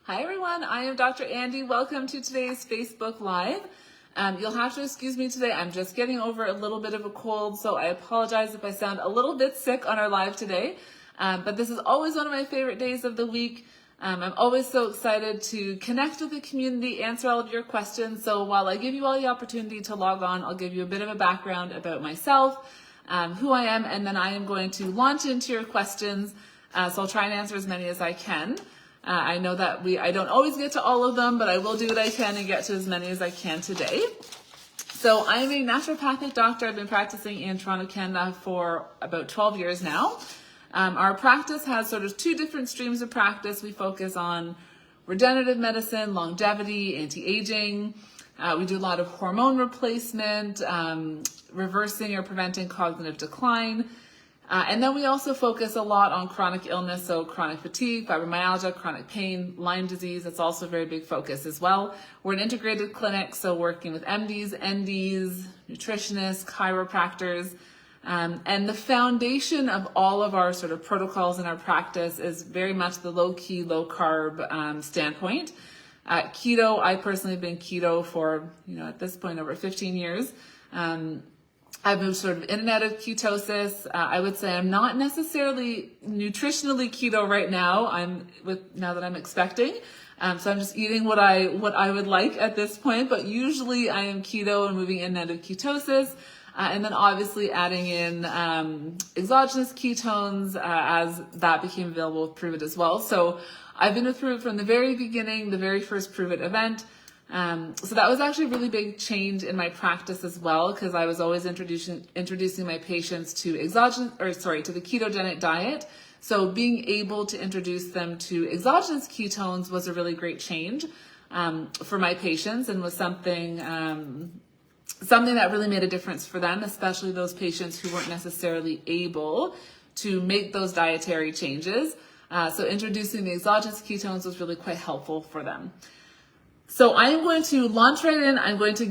Hi everyone, I am Dr. Andi. Welcome to today's Facebook Live. You'll have to excuse me today. I'm just getting over a little bit of a cold, so I apologize if I sound a little bit sick on our live today. But this is always one of my favorite days of the week. I'm always so excited to connect with the community, answer all of your questions. So while I give you all the opportunity to log on, I'll give you a bit of a background about myself, who I am, and then I am going to launch into your questions. So I'll try and answer as many as I can. I know that I don't always get to all of them, but I will do what I can and get to as many as I can today. So I am a naturopathic doctor. I've been practicing in Toronto, Canada for about 12 years now. Our practice has sort of two different streams of practice. We focus on regenerative medicine, longevity, anti-aging. We do a lot of hormone replacement, reversing or preventing cognitive decline. And then we also focus a lot on chronic illness, so chronic fatigue, fibromyalgia, chronic pain, Lyme disease. That's also a very big focus as well. We're an integrated clinic, so working with MDs, NDs, nutritionists, chiropractors. And the foundation of all of our sort of protocols in our practice is very much the low-key, low-carb standpoint. Keto, I personally have been keto for, at this point, over 15 years. I've moved sort of in and out of ketosis. I would say I'm not necessarily nutritionally keto right now. Now that I'm expecting. So I'm just eating what I would like at this point, but usually I am keto and moving in and out of ketosis. And then obviously adding in exogenous ketones as that became available with Prove It as well. So I've been with Prove It from the very beginning, the very first Prove It event. So that was actually a really big change in my practice as well, because I was always introducing my patients to the ketogenic diet. So being able to introduce them to exogenous ketones was a really great change for my patients, and was something that really made a difference for them, especially those patients who weren't necessarily able to make those dietary changes. So introducing the exogenous ketones was really quite helpful for them. So I am going to launch right in. I'm going to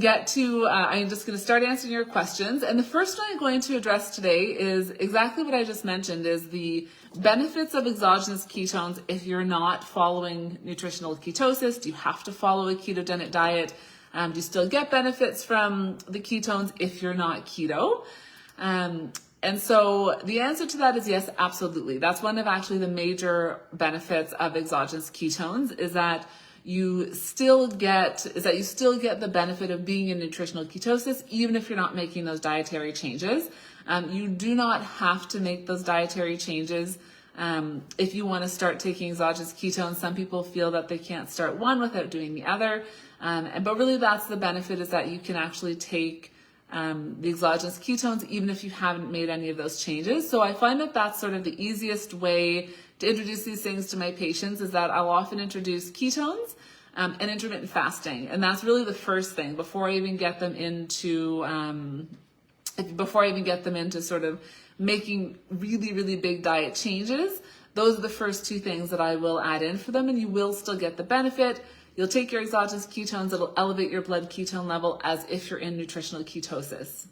start answering your questions. And the first one I'm going to address today is exactly what I just mentioned, is the benefits of exogenous ketones if you're not following nutritional ketosis. Do you have to follow a ketogenic diet? Do you still get benefits from the ketones if you're not keto? And so the answer to that is yes, absolutely. That's one of actually the major benefits of exogenous ketones, is that you still get the benefit of being in nutritional ketosis, even if you're not making those dietary changes. You do not have to make those dietary changes if you want to start taking exogenous ketones. Some people feel that they can't start one without doing the other. But really that's the benefit, is that you can actually take the exogenous ketones even if you haven't made any of those changes. So I find that that's sort of the easiest way to introduce these things to my patients, is that I'll often introduce ketones and intermittent fasting. And that's really the first thing before I even get them into sort of making really, really big diet changes. Those are the first two things that I will add in for them, and you will still get the benefit. You'll take your exogenous ketones, it'll elevate your blood ketone level as if you're in nutritional ketosis.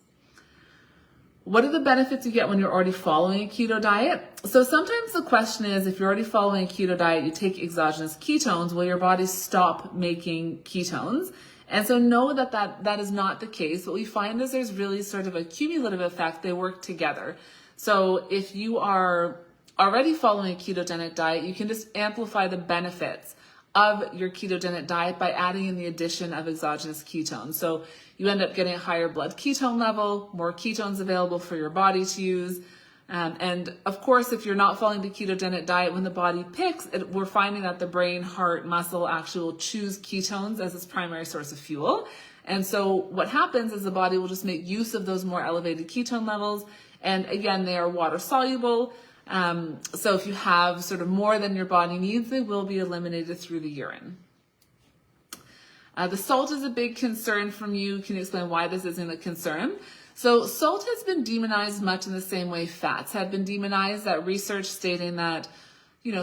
What are the benefits you get when you're already following a keto diet? So sometimes the question is, if you're already following a keto diet, you take exogenous ketones, will your body stop making ketones? And so know that is not the case. What we find is there's really sort of a cumulative effect. They work together. So if you are already following a ketogenic diet, you can just amplify the benefits of your ketogenic diet by adding in the addition of exogenous ketones. So you end up getting a higher blood ketone level, more ketones available for your body to use. And of course, if you're not following the ketogenic diet, when the body picks, we're finding that the brain, heart, muscle actually will choose ketones as its primary source of fuel. And so what happens is the body will just make use of those more elevated ketone levels. And again, they are water soluble. So if you have sort of more than your body needs, they will be eliminated through the urine. The salt is a big concern from you. Can you explain why this isn't a concern? So salt has been demonized much in the same way fats have been demonized. That research stating that,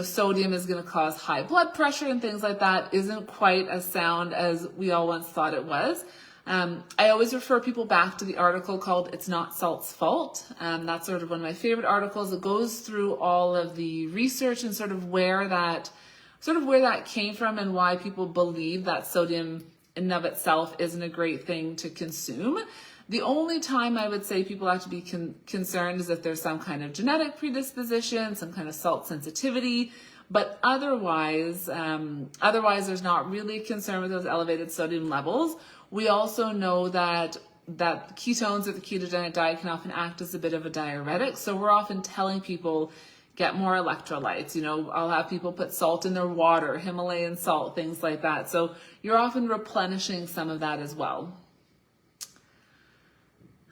sodium is going to cause high blood pressure and things like that isn't quite as sound as we all once thought it was. I always refer people back to the article called "It's Not Salt's Fault." That's sort of one of my favorite articles. It goes through all of the research and sort of where that sort of where that came from and why people believe that sodium in and of itself isn't a great thing to consume. The only time I would say people have to be concerned is if there's some kind of genetic predisposition, some kind of salt sensitivity, but otherwise there's not really concern with those elevated sodium levels. We also know that ketones or the ketogenic diet can often act as a bit of a diuretic. So we're often telling people, get more electrolytes. I'll have people put salt in their water, Himalayan salt, things like that. So you're often replenishing some of that as well.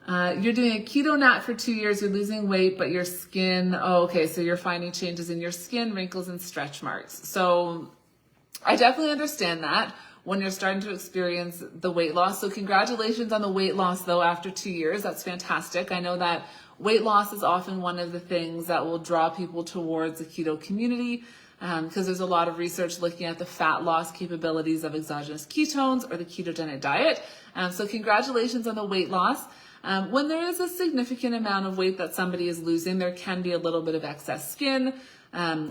You're doing a keto nat for 2 years, you're losing weight, but your skin, so you're finding changes in your skin, wrinkles, and stretch marks. So I definitely understand that when you're starting to experience the weight loss. So congratulations on the weight loss though after 2 years. That's fantastic. I know that weight loss is often one of the things that will draw people towards the keto community because there's a lot of research looking at the fat loss capabilities of exogenous ketones or the ketogenic diet. So congratulations on the weight loss. When there is a significant amount of weight that somebody is losing, there can be a little bit of excess skin,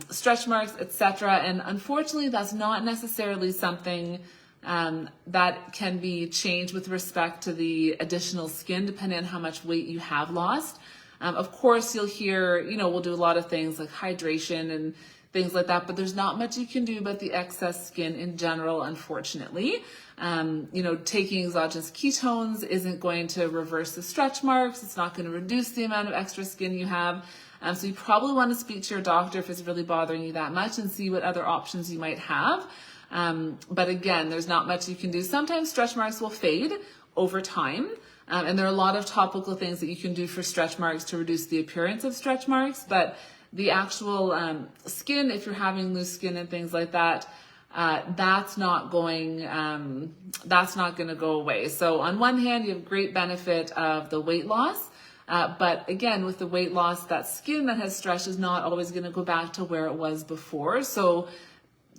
stretch marks, etc. And unfortunately, that's not necessarily something that can be changed with respect to the additional skin, depending on how much weight you have lost. Of course, you'll hear, we'll do a lot of things like hydration and things like that, but there's not much you can do about the excess skin in general, unfortunately. Taking exogenous ketones isn't going to reverse the stretch marks. It's not going to reduce the amount of extra skin you have. So you probably want to speak to your doctor if it's really bothering you that much and see what other options you might have. But again, there's not much you can do. Sometimes stretch marks will fade over time. And there are a lot of topical things that you can do for stretch marks to reduce the appearance of stretch marks. But the actual skin, if you're having loose skin and things like that, that's not going to go away. So on one hand, you have great benefit of the weight loss. But again, with the weight loss, that skin that has stretched is not always going to go back to where it was before. So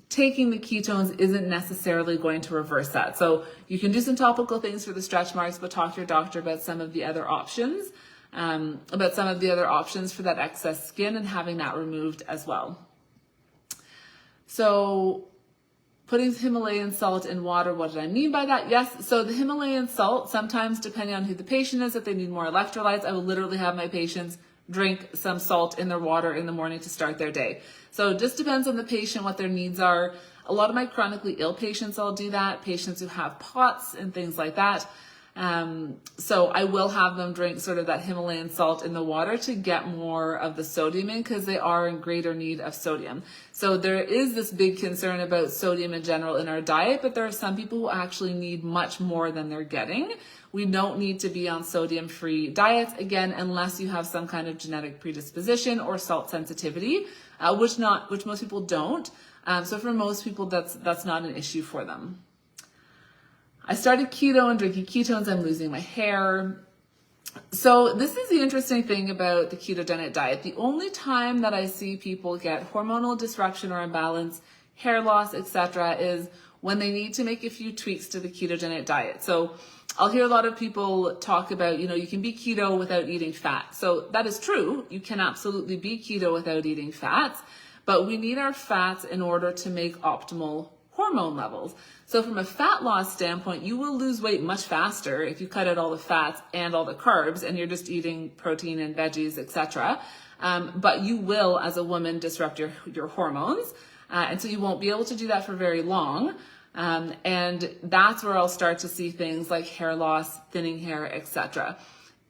taking the ketones isn't necessarily going to reverse that. So you can do some topical things for the stretch marks, but talk to your doctor about some of the other options, for that excess skin and having that removed as well. So putting Himalayan salt in water, what did I mean by that? Yes, so the Himalayan salt, sometimes depending on who the patient is, if they need more electrolytes, I will literally have my patients drink some salt in their water in the morning to start their day. So it just depends on the patient, what their needs are. A lot of my chronically ill patients, I'll do that, patients who have POTS and things like that. So I will have them drink sort of that Himalayan salt in the water to get more of the sodium in because they are in greater need of sodium. So there is this big concern about sodium in general in our diet, but there are some people who actually need much more than they're getting. We don't need to be on sodium-free diets, again, unless you have some kind of genetic predisposition or salt sensitivity, which most people don't. So for most people, that's not an issue for them. I started keto and drinking ketones. I'm losing my hair. So this is the interesting thing about the ketogenic diet. The only time that I see people get hormonal disruption or imbalance, hair loss, etc., is when they need to make a few tweaks to the ketogenic diet. So I'll hear a lot of people talk about, you can be keto without eating fat. So that is true. You can absolutely be keto without eating fats, but we need our fats in order to make optimal hormone levels. So from a fat loss standpoint, you will lose weight much faster if you cut out all the fats and all the carbs and you're just eating protein and veggies, etc. But you will, as a woman, disrupt your hormones. And so you won't be able to do that for very long. And that's where I'll start to see things like hair loss, thinning hair, etc.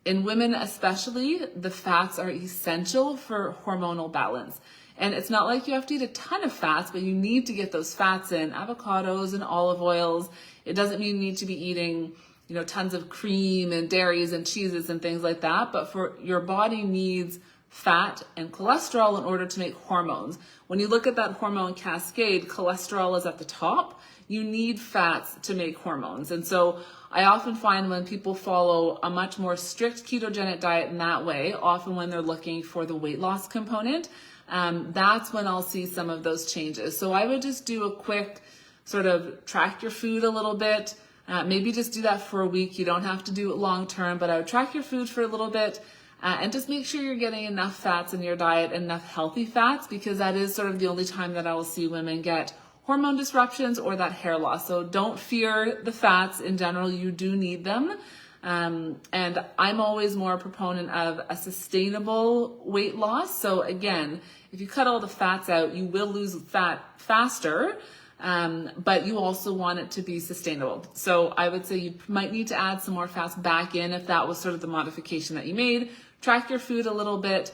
In women especially, the fats are essential for hormonal balance. And it's not like you have to eat a ton of fats, but you need to get those fats in, avocados and olive oils. It doesn't mean you need to be eating, tons of cream and dairies and cheeses and things like that. But for your body needs fat and cholesterol in order to make hormones. When you look at that hormone cascade, cholesterol is at the top. You need fats to make hormones. And so I often find when people follow a much more strict ketogenic diet in that way, often when they're looking for the weight loss component, that's when I'll see some of those changes. So I would just do a quick sort of track your food a little bit. Maybe just do that for a week. You don't have to do it long term, but I would track your food for a little bit. And just make sure you're getting enough fats in your diet, enough healthy fats, because that is sort of the only time that I will see women get hormone disruptions or that hair loss. So don't fear the fats in general. You do need them. And I'm always more a proponent of a sustainable weight loss. So again, if you cut all the fats out, you will lose fat faster. But you also want it to be sustainable. So I would say you might need to add some more fats back in if that was sort of the modification that you made. Track your food a little bit.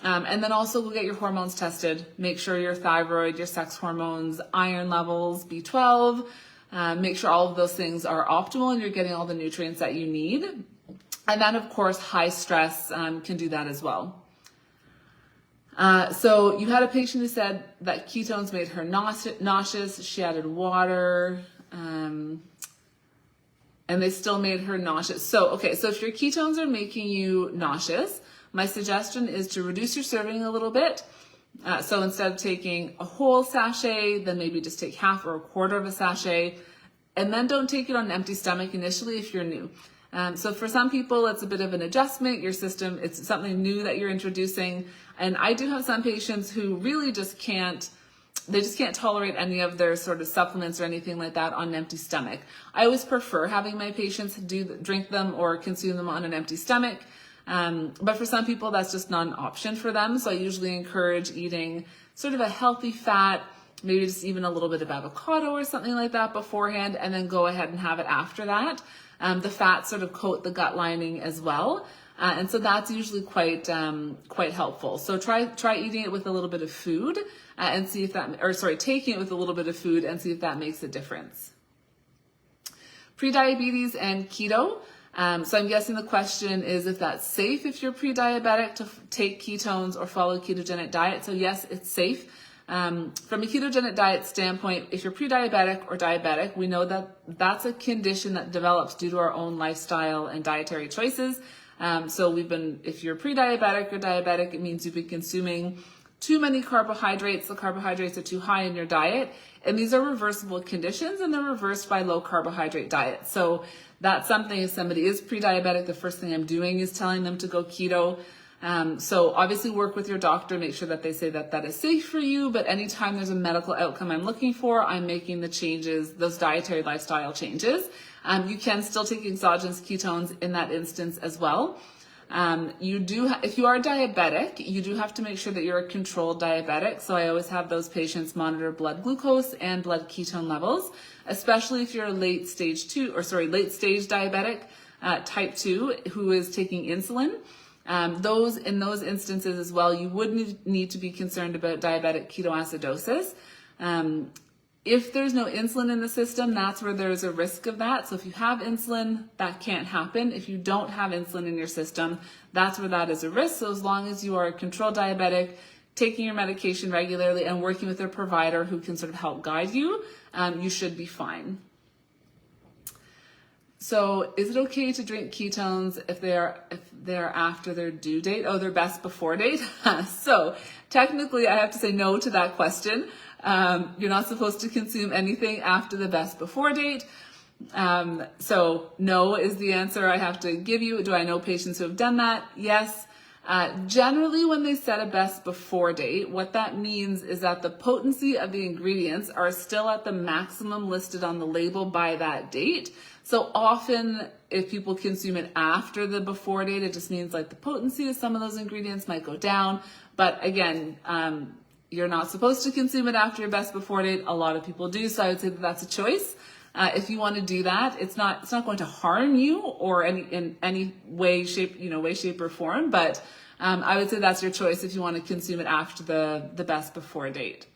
And then also go get your hormones tested. Make sure your thyroid, your sex hormones, iron levels, B12, make sure all of those things are optimal and you're getting all the nutrients that you need. And then of course, high stress can do that as well. So you had a patient who said that ketones made her nauseous. She added water, and they still made her nauseous. So, okay, so if your ketones are making you nauseous, my suggestion is to reduce your serving a little bit. So instead of taking a whole sachet, then maybe just take half or a quarter of a sachet, and then don't take it on an empty stomach initially if you're new. So for some people, it's a bit of an adjustment. Your system, it's something new that you're introducing. And I do have some patients who really just can't tolerate any of their sort of supplements or anything like that on an empty stomach. I always prefer having my patients drink them or consume them on an empty stomach. But for some people, that's just not an option for them. So I usually encourage eating sort of a healthy fat, maybe just even a little bit of avocado or something like that beforehand, and then go ahead and have it after that. The fats sort of coat the gut lining as well. And so that's usually quite helpful. So try eating it with a little bit of food and see if taking it with a little bit of food and see if that makes a difference. Prediabetes and keto. So I'm guessing the question is if that's safe if you're pre-diabetic to take ketones or follow a ketogenic diet. So yes, it's safe. From a ketogenic diet standpoint, if you're pre-diabetic or diabetic, we know that that's a condition that develops due to our own lifestyle and dietary choices. So if you're pre-diabetic or diabetic, it means you've been consuming too many carbohydrates. The carbohydrates are too high in your diet. And these are reversible conditions, and they're reversed by low carbohydrate diet. So that's something, if somebody is pre-diabetic, the first thing I'm doing is telling them to go keto. So obviously work with your doctor, make sure that they say that that is safe for you. But anytime there's a medical outcome I'm looking for, I'm making the changes, those dietary lifestyle changes. You can still take exogenous ketones in that instance as well. If you are diabetic, you do have to make sure that you're a controlled diabetic. So I always have those patients monitor blood glucose and blood ketone levels, especially if you're a late stage diabetic, type 2, who is taking insulin. In those instances as well, you would need to be concerned about diabetic ketoacidosis. If there's no insulin in the system, that's where there's a risk of that. So if you have insulin, that can't happen. If you don't have insulin in your system, that's where that is a risk. So as long as you are a controlled diabetic, taking your medication regularly and working with a provider who can sort of help guide you, you should be fine. So is it okay to drink ketones if they're after their due date? Oh, their best before date? So technically I have to say no to that question. You're not supposed to consume anything after the best before date. So no is the answer I have to give you. Do I know patients who have done that? Yes. Generally, when they set a best before date, what that means is that the potency of the ingredients are still at the maximum listed on the label by that date. So often, if people consume it after the before date, it just means like the potency of some of those ingredients might go down. But again, you're not supposed to consume it after your best before date. A lot of people do, so I would say that that's a choice. If you want to do that, it's not going to harm you or in any way, shape, or form. But I would say that's your choice if you want to consume it after the best before date.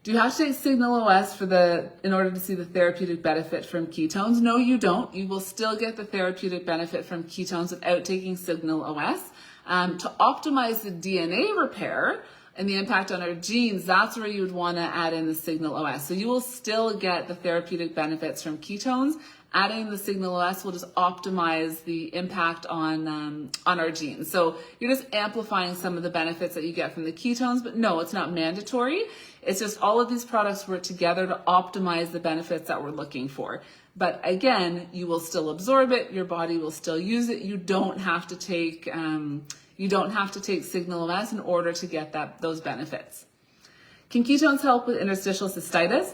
Do you have to take Signal OS in order to see the therapeutic benefit from ketones? No, you don't. You will still get the therapeutic benefit from ketones without taking Signal OS. To optimize the DNA repair and the impact on our genes, that's where you would want to add in the Signal OS. So you will still get the therapeutic benefits from ketones. Adding the Signal OS will just optimize the impact on our genes. So you're just amplifying some of the benefits that you get from the ketones, but no, it's not mandatory. It's just all of these products work together to optimize the benefits that we're looking for. But again, you will still absorb it. Your body will still use it. You don't have to take signal MS in order to get those benefits. Can ketones help with interstitial cystitis?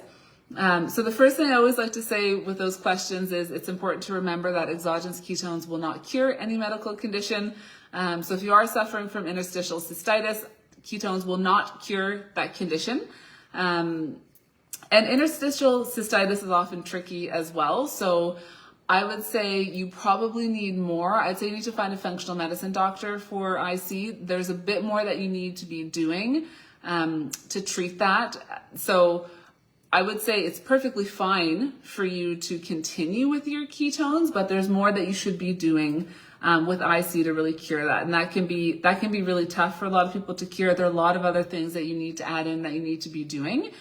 So the first thing I always like to say with those questions is it's important to remember that exogenous ketones will not cure any medical condition. So if you are suffering from interstitial cystitis, ketones will not cure that condition. And interstitial cystitis is often tricky as well. So I would say you probably need more. I'd say you need to find a functional medicine doctor for IC. There's a bit more that you need to be doing to treat that. So I would say it's perfectly fine for you to continue with your ketones, but there's more that you should be doing with IC to really cure that. And that can be really tough for a lot of people to cure. There are a lot of other things that you need to add in that you need to be doing.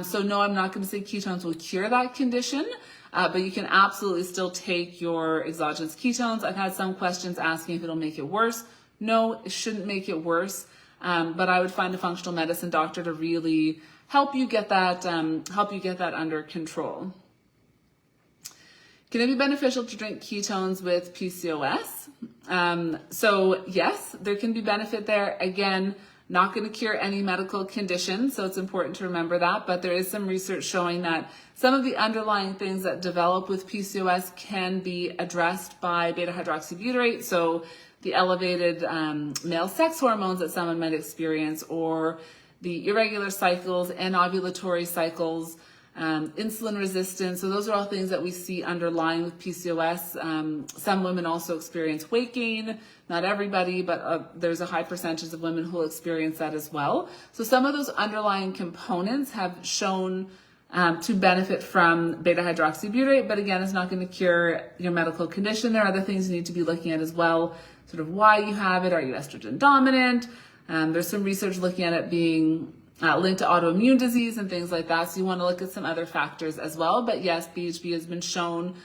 So no, I'm not going to say ketones will cure that condition, but you can absolutely still take your exogenous ketones. I've had some questions asking if it'll make it worse. No, it shouldn't make it worse. But I would find a functional medicine doctor to really help you get that under control. Can it be beneficial to drink ketones with PCOS? So yes, there can be benefit there. Again, not going to cure any medical condition, so it's important to remember that, but there is some research showing that some of the underlying things that develop with PCOS can be addressed by beta-hydroxybutyrate, so the elevated male sex hormones that someone might experience, or the irregular cycles, anovulatory cycles, insulin resistance. So those are all things that we see underlying with PCOS. Some women also experience weight gain. Not everybody, but there's a high percentage of women who will experience that as well. So some of those underlying components have shown to benefit from beta-hydroxybutyrate, but again, it's not going to cure your medical condition. There are other things you need to be looking at as well, sort of why you have it. Are you estrogen dominant? There's some research looking at it being linked to autoimmune disease and things like that. So you want to look at some other factors as well. But yes, BHB has been shown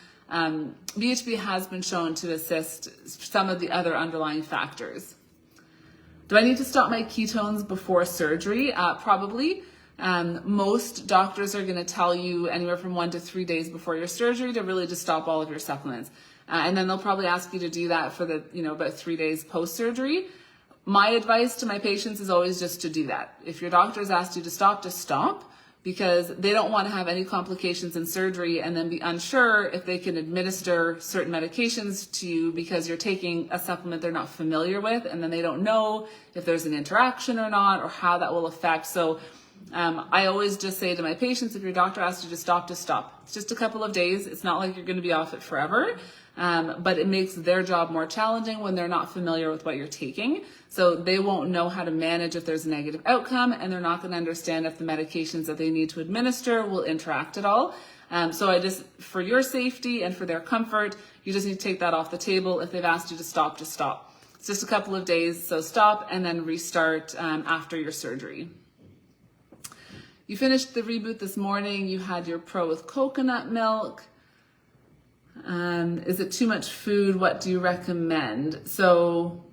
to assist some of the other underlying factors. Do I need to stop my ketones before surgery? Probably. Most doctors are going to tell you anywhere from 1 to 3 days before your surgery to really just stop all of your supplements. And then they'll probably ask you to do that for about 3 days post-surgery. My advice to my patients is always just to do that. If your doctor has asked you to stop, just stop, because they don't want to have any complications in surgery and then be unsure if they can administer certain medications to you because you're taking a supplement they're not familiar with, and then they don't know if there's an interaction or not, or how that will affect. So I always just say to my patients, if your doctor asks you to stop, just stop. It's just a couple of days. It's not like you're going to be off it forever. But it makes their job more challenging when they're not familiar with what you're taking. So they won't know how to manage if there's a negative outcome, and they're not going to understand if the medications that they need to administer will interact at all. So for your safety and for their comfort, you just need to take that off the table. If they've asked you to stop, just stop. It's just a couple of days, so stop and then restart after your surgery. You finished the reboot this morning. You had your pro with coconut milk. Is it too much food? What do you recommend? So,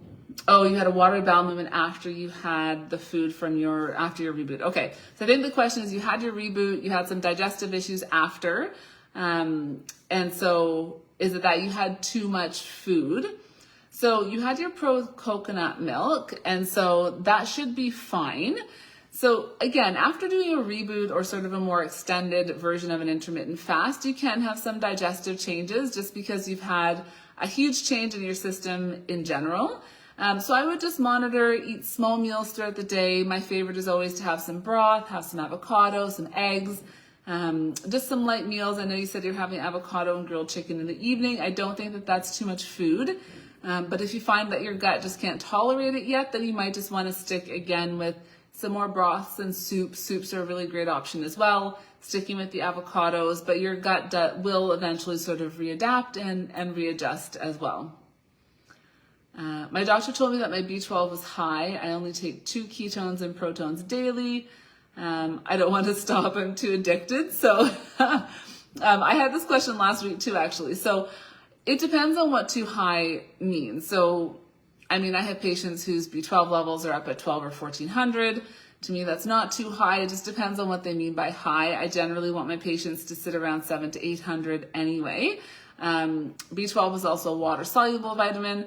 you had a watery bowel movement after you had the food after your reboot. Okay. So I think the question is, you had your reboot, you had some digestive issues after. And so is it that you had too much food? So you had your pro with coconut milk, and so that should be fine. So again, after doing a reboot or sort of a more extended version of an intermittent fast, you can have some digestive changes just because you've had a huge change in your system in general. So I would just monitor, eat small meals throughout the day. My favorite is always to have some broth, have some avocado, some eggs, just some light meals. I know you said you're having avocado and grilled chicken in the evening. I don't think that that's too much food. But if you find that your gut just can't tolerate it yet, then you might just want to stick again with some more broths and soups. Soups are a really great option as well, sticking with the avocados, but your gut will eventually sort of readapt and readjust as well. My doctor told me that my B12 was high. I only take 2 ketones and protons daily. I don't want to stop. I'm too addicted. So I had this question last week too, actually. So it depends on what too high means. So I have patients whose B12 levels are up at 12 or 1400. To me, that's not too high. It just depends on what they mean by high. I generally want my patients to sit around 700 to 800 anyway. B12 is also a water-soluble vitamin.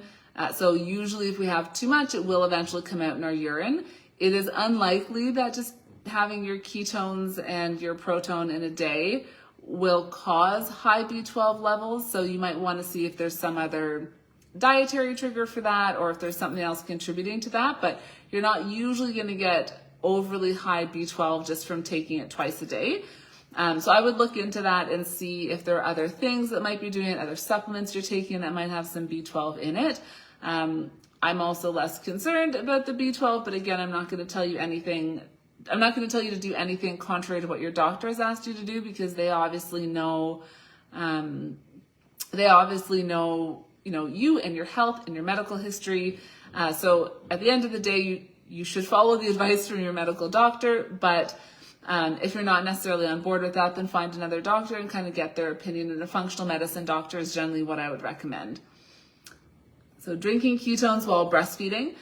So usually if we have too much, it will eventually come out in our urine. It is unlikely that just having your ketones and your proton in a day will cause high B12 levels. So you might want to see if there's some other dietary trigger for that, or if there's something else contributing to that. But you're not usually going to get overly high B12 just from taking it twice a day. So I would look into that and see if there are other things that might be doing it, other supplements you're taking that might have some B12 in it. I'm also less concerned about the B12, but again, I'm not going to tell you anything. I'm not going to tell you to do anything contrary to what your doctor has asked you to do, because they obviously know, you and your health and your medical history. So at the end of the day, you should follow the advice from your medical doctor, but if you're not necessarily on board with that, then find another doctor and kind of get their opinion. And a functional medicine doctor is generally what I would recommend. So drinking ketones while breastfeeding.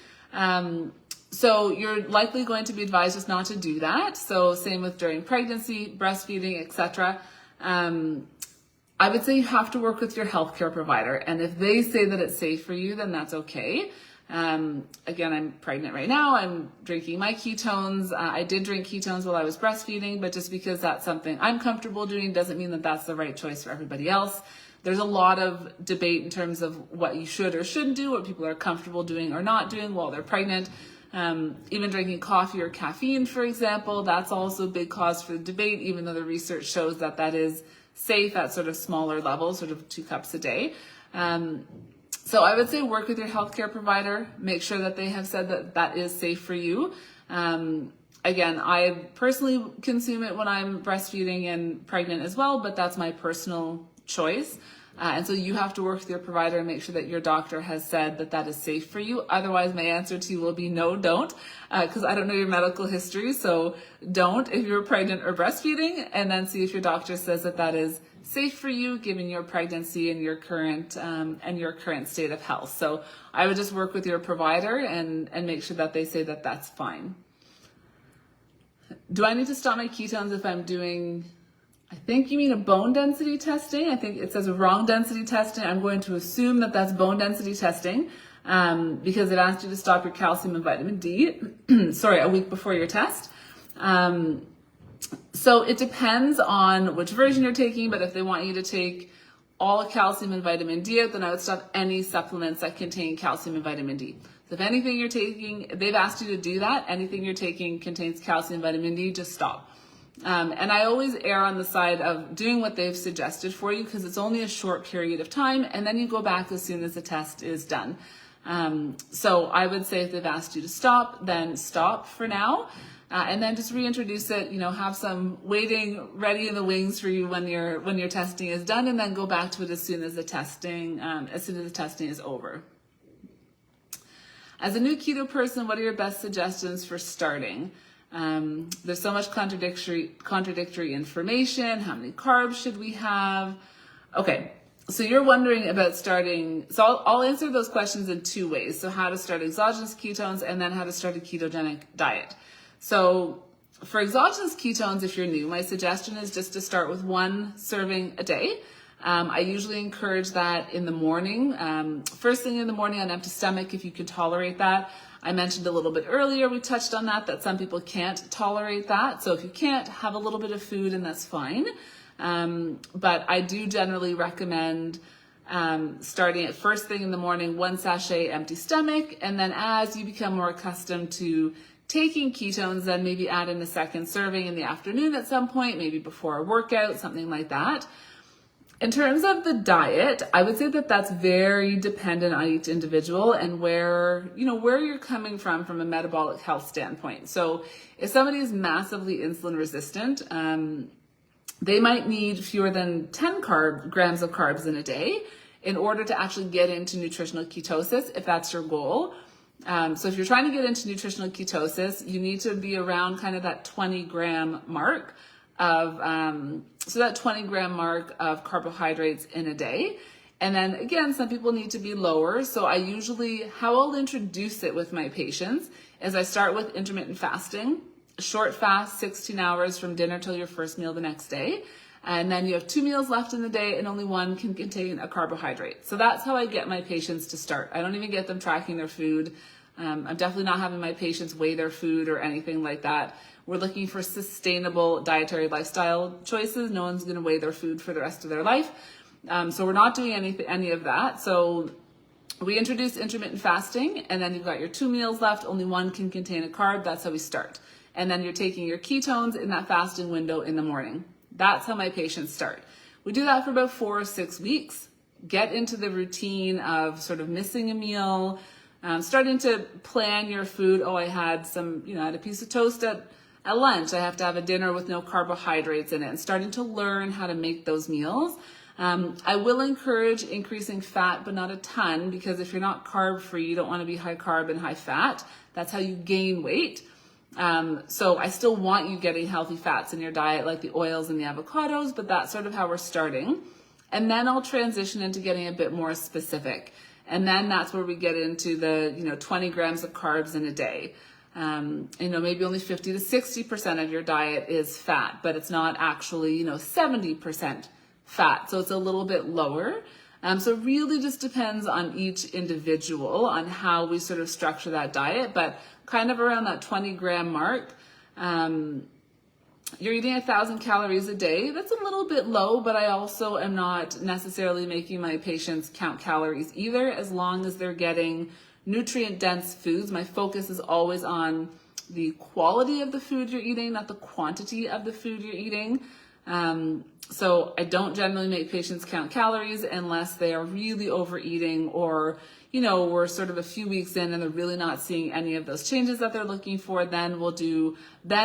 So you're likely going to be advised just not to do that. So same with during pregnancy, breastfeeding, etc. I would say you have to work with your healthcare provider. And if they say that it's safe for you, then that's okay. Again, I'm pregnant right now. I'm drinking my ketones. I did drink ketones while I was breastfeeding, but just because that's something I'm comfortable doing doesn't mean that that's the right choice for everybody else. There's a lot of debate in terms of what you should or shouldn't do, what people are comfortable doing or not doing while they're pregnant. Even drinking coffee or caffeine, for example, that's also a big cause for debate, even though the research shows that that is safe at sort of smaller levels, sort of 2 cups a day. So I would say work with your healthcare provider, make sure that they have said that that is safe for you. Again, I personally consume it when I'm breastfeeding and pregnant as well, but that's my personal choice. And so you have to work with your provider and make sure that your doctor has said that that is safe for you. Otherwise, my answer to you will be no, don't, because I don't know your medical history. So don't if you're pregnant or breastfeeding, and then see if your doctor says that that is safe for you given your pregnancy and your current state of health. So I would just work with your provider and make sure that they say that that's fine. Do I need to stop my ketones if I'm doing, I think you mean a bone density testing. I think it says a wrong density testing. I'm going to assume that that's bone density testing because it asked you to stop your calcium and vitamin D, a week before your test. So it depends on which version you're taking, but if they want you to take all calcium and vitamin D out, then I would stop any supplements that contain calcium and vitamin D. So if anything you're taking, they've asked you to do that, anything you're taking contains calcium, vitamin D, just stop. And I always err on the side of doing what they've suggested for you because it's only a short period of time, and then you go back as soon as the test is done. So I would say if they've asked you to stop, then stop for now. And then just reintroduce it, have some waiting ready in the wings for you when your testing is done, and then go back to it as soon as the testing is over. As a new keto person, what are your best suggestions for starting? There's so much contradictory information. How many carbs should we have? Okay, so you're wondering about starting. So I'll answer those questions in 2 ways. So how to start exogenous ketones, and then how to start a ketogenic diet. So for exogenous ketones, if you're new, my suggestion is just to start with 1 serving a day. I usually encourage that in the morning, first thing in the morning on empty stomach, if you can tolerate that. I mentioned a little bit earlier, we touched on that some people can't tolerate that. So if you can't, have a little bit of food and that's fine. But I do generally recommend starting at first thing in the morning, 1 sachet empty stomach. And then as you become more accustomed to taking ketones, then maybe add in a 2nd serving in the afternoon at some point, maybe before a workout, something like that. In terms of the diet, I would say that that's very dependent on each individual and where you're coming from a metabolic health standpoint. So if somebody is massively insulin resistant, they might need fewer than 10 grams of carbs in a day in order to actually get into nutritional ketosis, if that's your goal. So if you're trying to get into nutritional ketosis, you need to be around kind of that 20-gram mark of carbohydrates in a day. And then again, some people need to be lower. So I usually, how I'll introduce it with my patients is I start with intermittent fasting. short fast, 16 hours from dinner till your first meal the next day. And then you have 2 meals left in the day and only one can contain a carbohydrate. So that's how I get my patients to start. I don't even get them tracking their food. I'm definitely not having my patients weigh their food or anything like that. We're looking for sustainable dietary lifestyle choices. No one's going to weigh their food for the rest of their life. So we're not doing any of that. So we introduce intermittent fasting, and then you've got your 2 meals left. Only one can contain a carb. That's how we start. And then you're taking your ketones in that fasting window in the morning. That's how my patients start. We do that for about 4 or 6 weeks. Get into the routine of sort of missing a meal, starting to plan your food. Oh, I had I had a piece of toast at lunch. I have to have a dinner with no carbohydrates in it, and starting to learn how to make those meals. I will encourage increasing fat, but not a ton, because if you're not carb free, you don't want to be high carb and high fat. That's how you gain weight. So I still want you getting healthy fats in your diet, like the oils and the avocados, but that's sort of how we're starting. And then I'll transition into getting a bit more specific. And then that's where we get into the, 20 grams of carbs in a day. Maybe only 50 to 60% of your diet is fat, but it's not actually, 70% fat. So it's a little bit lower. So it really just depends on each individual on how we sort of structure that diet, but kind of around that 20-gram mark. You're eating 1,000 calories a day. That's a little bit low, but I also am not necessarily making my patients count calories either, as long as they're getting nutrient-dense foods. My focus is always on the quality of the food you're eating, not the quantity of the food you're eating. So I don't generally make patients count calories unless they are really overeating, or, we're sort of a few weeks in and they're really not seeing any of those changes that they're looking for. Then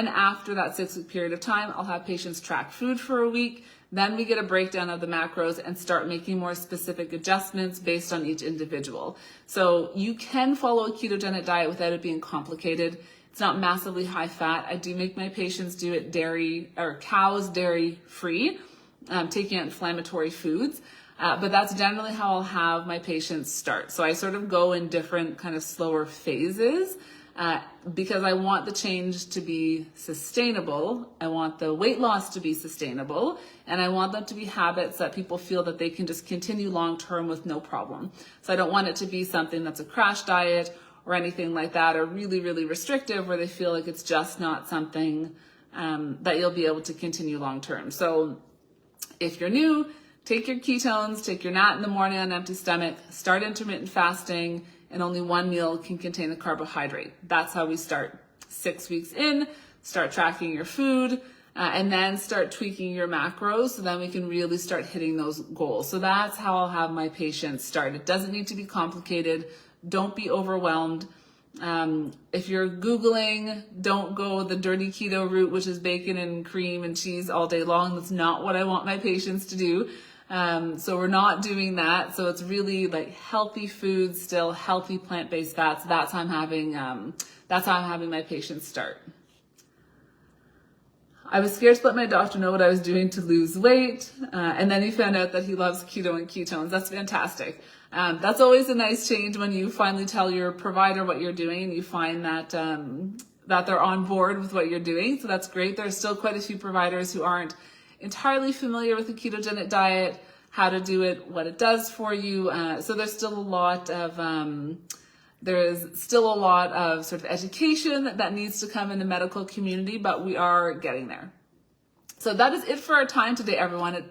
after that 6-week period of time, I'll have patients track food for a week. Then we get a breakdown of the macros and start making more specific adjustments based on each individual. So you can follow a ketogenic diet without it being complicated. It's not massively high fat. I do make my patients do it cow's dairy free, taking out inflammatory foods. But that's generally how I'll have my patients start. So I sort of go in different kind of slower phases because I want the change to be sustainable. I want the weight loss to be sustainable, and I want them to be habits that people feel that they can just continue long term with no problem. So I don't want it to be something that's a crash diet or anything like that, or really, really restrictive where they feel like it's just not something that you'll be able to continue long term. So if you're new, take your ketones, take your nat in the morning on an empty stomach, start intermittent fasting, and only one meal can contain a carbohydrate. That's how we start. 6 weeks in, start tracking your food, and then start tweaking your macros, so then we can really start hitting those goals. So that's how I'll have my patients start. It doesn't need to be complicated. Don't be overwhelmed. If you're Googling, don't go the dirty keto route, which is bacon and cream and cheese all day long. That's not what I want my patients to do. So we're not doing that. So it's really like healthy foods, still healthy plant-based fats. That's how I'm having my patients start. I was scared to let my doctor know what I was doing to lose weight. And then he found out that he loves keto and ketones. That's fantastic. That's always a nice change when you finally tell your provider what you're doing and you find that they're on board with what you're doing. So that's great. There's still quite a few providers who aren't entirely familiar with the ketogenic diet, how to do it, what it does for you. So there's still a lot of sort of education that needs to come in the medical community, but we are getting there. So that is it for our time today, everyone.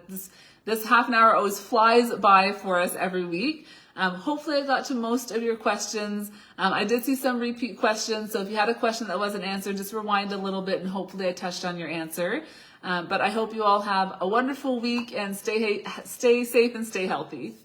This half an hour always flies by for us every week. Hopefully I got to most of your questions. I did see some repeat questions, so if you had a question that wasn't answered, just rewind a little bit and hopefully I touched on your answer. But I hope you all have a wonderful week and stay safe and stay healthy.